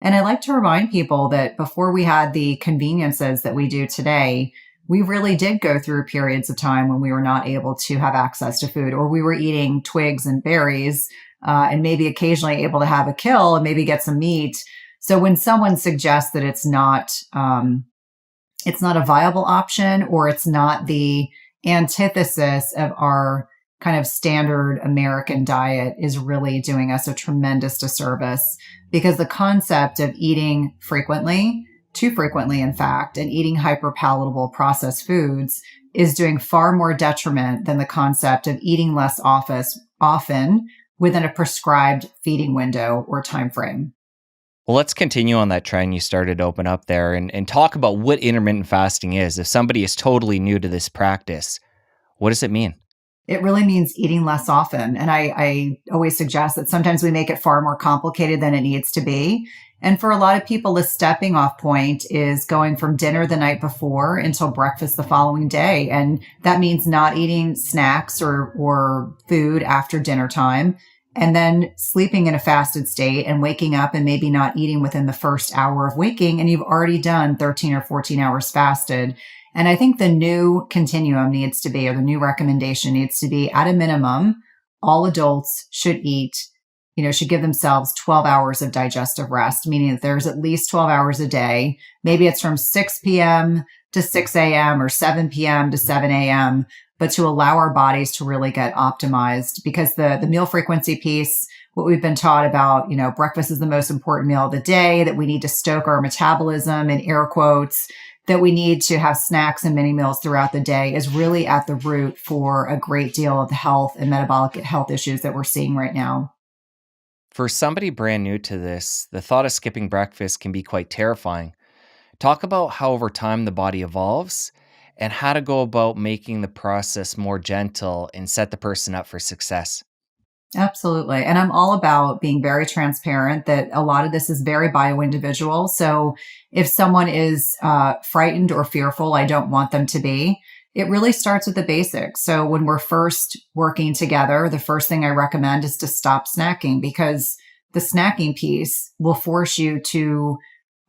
And I like to remind people that before we had the conveniences that we do today, we really did go through periods of time when we were not able to have access to food, or we were eating twigs and berries, and maybe occasionally able to have a kill and maybe get some meat. So when someone suggests that it's not a viable option, or it's not the antithesis of our kind of standard American diet, is really doing us a tremendous disservice, because the concept of eating frequently, too frequently, in fact, and eating hyperpalatable processed foods is doing far more detriment than the concept of eating less often within a prescribed feeding window or time frame. Well, let's continue on that trend you started to open up there and talk about what intermittent fasting is. If somebody is totally new to this practice, what does it mean? It really means eating less often. And I always suggest that sometimes we make it far more complicated than it needs to be. And for a lot of people, the stepping off point is going from dinner the night before until breakfast the following day. And that means not eating snacks or food after dinner time, and then sleeping in a fasted state and waking up and maybe not eating within the first hour of waking. And you've already done 13 or 14 hours fasted. And I think the new continuum needs to be, or the new recommendation needs to be, at a minimum, all adults should should give themselves 12 hours of digestive rest, meaning that there's at least 12 hours a day. Maybe it's from 6 p.m. to 6 a.m. or 7 p.m. to 7 a.m., but to allow our bodies to really get optimized, because the meal frequency piece, what we've been taught about, breakfast is the most important meal of the day, that we need to stoke our metabolism, in air quotes, that we need to have snacks and mini meals throughout the day, is really at the root for a great deal of the health and metabolic health issues that we're seeing right now. For somebody brand new to this, the thought of skipping breakfast can be quite terrifying. Talk about how over time the body evolves and how to go about making the process more gentle and set the person up for success. Absolutely. And I'm all about being very transparent that a lot of this is very bio-individual. So if someone is frightened or fearful, I don't want them to be. It really starts with the basics. So when we're first working together, the first thing I recommend is to stop snacking, because the snacking piece will force you to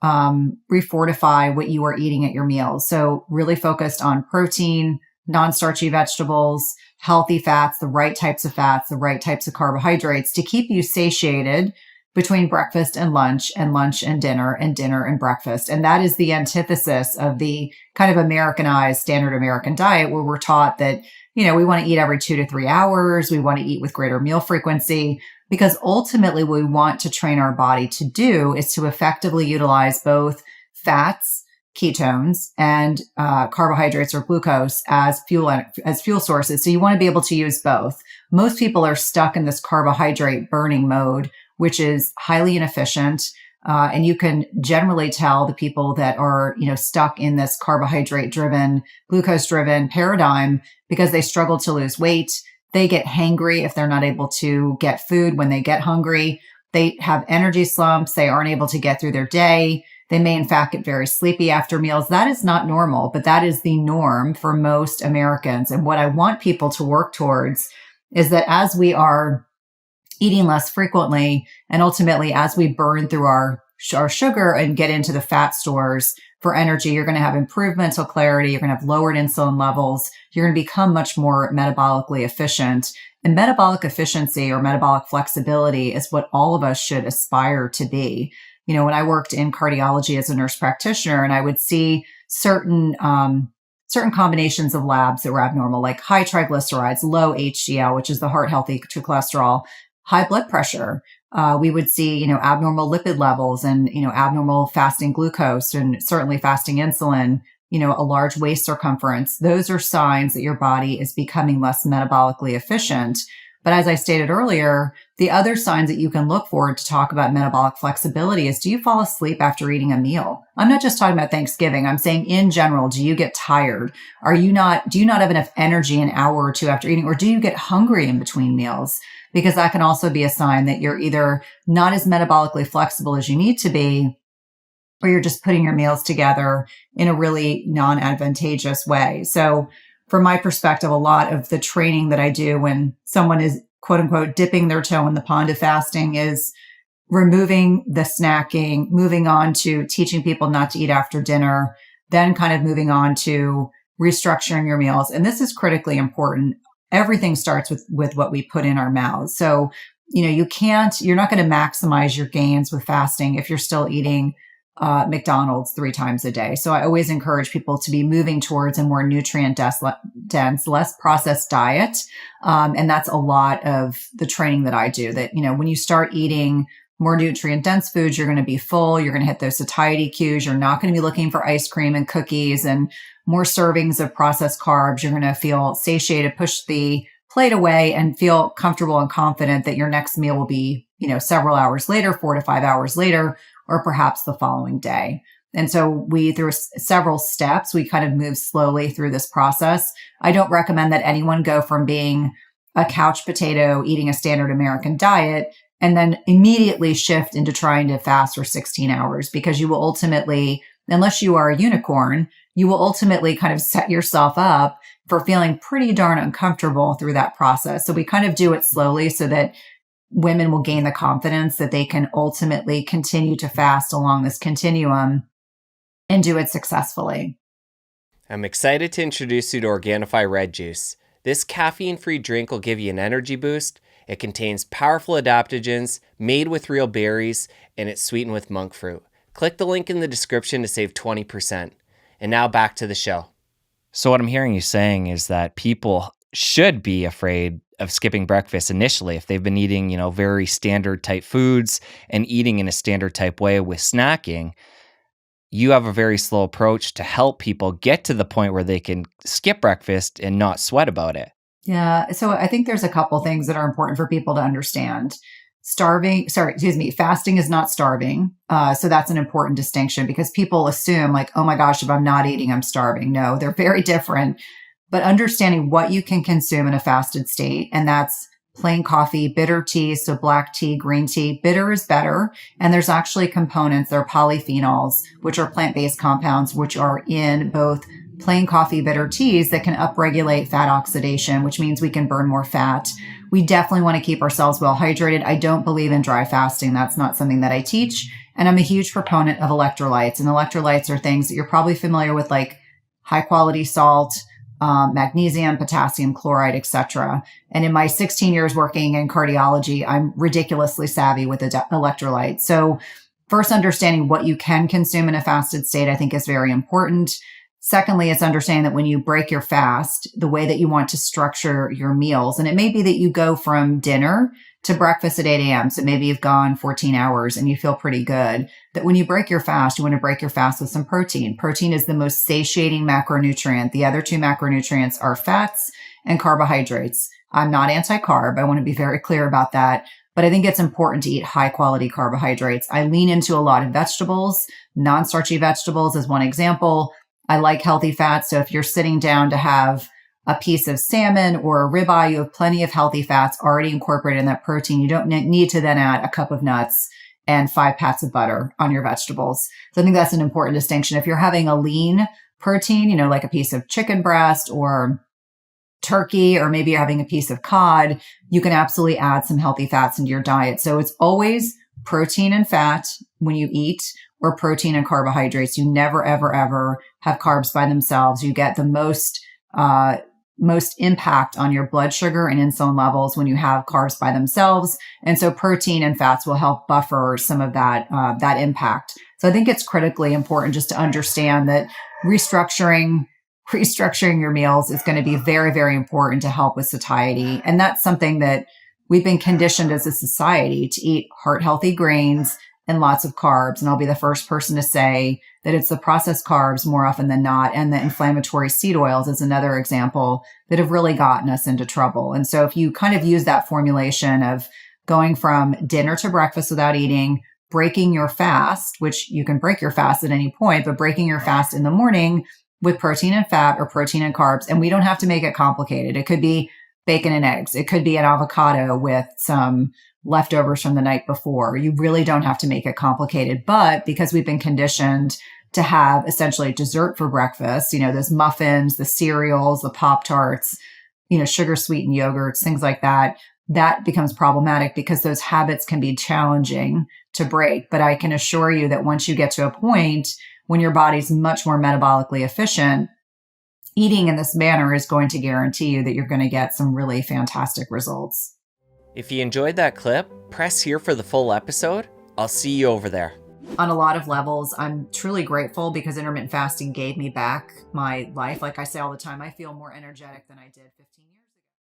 refortify what you are eating at your meals. So really focused on protein, non-starchy vegetables, healthy fats, the right types of fats, the right types of carbohydrates to keep you satiated between breakfast and lunch and dinner and breakfast. And that is the antithesis of the kind of Americanized standard American diet, where we're taught that, we want to eat every 2 to 3 hours. We want to eat with greater meal frequency, because ultimately what we want to train our body to do is to effectively utilize both fats, ketones, and carbohydrates or glucose as fuel sources. So you want to be able to use both. Most people are stuck in this carbohydrate burning mode, which is highly inefficient. And you can generally tell the people that are, stuck in this carbohydrate driven, glucose driven paradigm, because they struggle to lose weight. They get hangry if they're not able to get food when they get hungry. They have energy slumps. They aren't able to get through their day. They may, in fact, get very sleepy after meals. That is not normal, but that is the norm for most Americans. And what I want people to work towards is that as we are eating less frequently, and ultimately as we burn through our sugar and get into the fat stores for energy, you're going to have improved mental clarity. You're going to have lowered insulin levels. You're going to become much more metabolically efficient. And metabolic efficiency or metabolic flexibility is what all of us should aspire to be. When I worked in cardiology as a nurse practitioner, and I would see certain combinations of labs that were abnormal, like high triglycerides, low HDL, which is the heart healthy cholesterol, high blood pressure. We would see, abnormal lipid levels and, abnormal fasting glucose and certainly fasting insulin, a large waist circumference. Those are signs that your body is becoming less metabolically efficient. But as I stated earlier, the other signs that you can look for to talk about metabolic flexibility is, do you fall asleep after eating a meal? I'm not just talking about Thanksgiving. I'm saying in general, do you get tired? Do you not have enough energy an hour or two after eating? Or do you get hungry in between meals? Because that can also be a sign that you're either not as metabolically flexible as you need to be, or you're just putting your meals together in a really non-advantageous way. So from my perspective, a lot of the training that I do when someone is, quote unquote, dipping their toe in the pond of fasting is removing the snacking, moving on to teaching people not to eat after dinner, then kind of moving on to restructuring your meals. And this is critically important. Everything starts with what we put in our mouths. So, you're not going to maximize your gains with fasting if you're still eating McDonald's 3 times a day. So I always encourage people to be moving towards a more nutrient dense, less processed diet. And that's a lot of the training that I do, that, when you start eating more nutrient dense foods, you're going to be full. You're going to hit those satiety cues. You're not going to be looking for ice cream and cookies and more servings of processed carbs. You're going to feel satiated, push the plate away, and feel comfortable and confident that your next meal will be, several hours later, 4 to 5 hours later, or perhaps the following day. And so through several steps, we kind of move slowly through this process. I don't recommend that anyone go from being a couch potato, eating a standard American diet, and then immediately shift into trying to fast for 16 hours, because you will ultimately, unless you are a unicorn, you will ultimately kind of set yourself up for feeling pretty darn uncomfortable through that process. So we kind of do it slowly so that women will gain the confidence that they can ultimately continue to fast along this continuum and do it successfully. I'm excited to introduce you to Organifi Red Juice. This caffeine-free drink will give you an energy boost. It contains powerful adaptogens, made with real berries, and it's sweetened with monk fruit. Click the link in the description to save 20%. And now back to the show. So what I'm hearing you saying is that people should be afraid of skipping breakfast initially if they've been eating, very standard type foods and eating in a standard type way with snacking. You have a very slow approach to help people get to the point where they can skip breakfast and not sweat about it. Yeah. So I think there's a couple things that are important for people to understand. Fasting is not starving. So that's an important distinction, because people assume like, oh my gosh, if I'm not eating, I'm starving. No, they're very different. But understanding what you can consume in a fasted state, and that's plain coffee, bitter tea, so black tea, green tea. Bitter is better. And there's actually components, there are polyphenols, which are plant-based compounds, which are in both plain coffee, bitter teas that can upregulate fat oxidation, which means we can burn more fat. We definitely want to keep ourselves well hydrated. I don't believe in dry fasting. That's not something that I teach. And I'm a huge proponent of electrolytes. And electrolytes are things that you're probably familiar with, like high quality salt, magnesium, potassium chloride, etc. And in my 16 years working in cardiology, I'm ridiculously savvy with electrolytes. So first, understanding what you can consume in a fasted state, I think, is very important. Secondly, it's understanding that when you break your fast, the way that you want to structure your meals, and it may be that you go from dinner to breakfast at 8 a.m. So maybe you've gone 14 hours and you feel pretty good, that when you break your fast, you want to break your fast with some protein. Protein is the most satiating macronutrient. The other two macronutrients are fats and carbohydrates. I'm not anti-carb. I want to be very clear about that. But I think it's important to eat high quality carbohydrates. I lean into a lot of vegetables. Non-starchy vegetables is one example. I like healthy fats. So if you're sitting down to have a piece of salmon or a ribeye, you have plenty of healthy fats already incorporated in that protein. You don't need to then add a cup of nuts and 5 pats of butter on your vegetables. So I think that's an important distinction. If you're having a lean protein, like a piece of chicken breast or turkey, or maybe you're having a piece of cod, you can absolutely add some healthy fats into your diet. So it's always protein and fat when you eat, or protein and carbohydrates. You never, ever, ever have carbs by themselves. You get the most impact on your blood sugar and insulin levels when you have carbs by themselves. And so protein and fats will help buffer some of that impact. So I think it's critically important just to understand that restructuring your meals is going to be very, very important to help with satiety. And that's something that we've been conditioned as a society to eat heart-healthy grains and lots of carbs. And I'll be the first person to say that it's the processed carbs more often than not. And the inflammatory seed oils is another example that have really gotten us into trouble. And so if you kind of use that formulation of going from dinner to breakfast without eating, breaking your fast, which you can break your fast at any point, but breaking your fast in the morning with protein and fat, or protein and carbs. And we don't have to make it complicated. It could be bacon and eggs. It could be an avocado with some leftovers from the night before. You really don't have to make it complicated. But because we've been conditioned to have essentially dessert for breakfast, those muffins, the cereals, the Pop-Tarts, sugar sweetened yogurts, things like that, that becomes problematic because those habits can be challenging to break. But I can assure you that once you get to a point when your body's much more metabolically efficient, eating in this manner is going to guarantee you that you're going to get some really fantastic results. If you enjoyed that clip, press here for the full episode. I'll see you over there. On a lot of levels, I'm truly grateful because intermittent fasting gave me back my life. Like I say all the time, I feel more energetic than I did 15 years ago.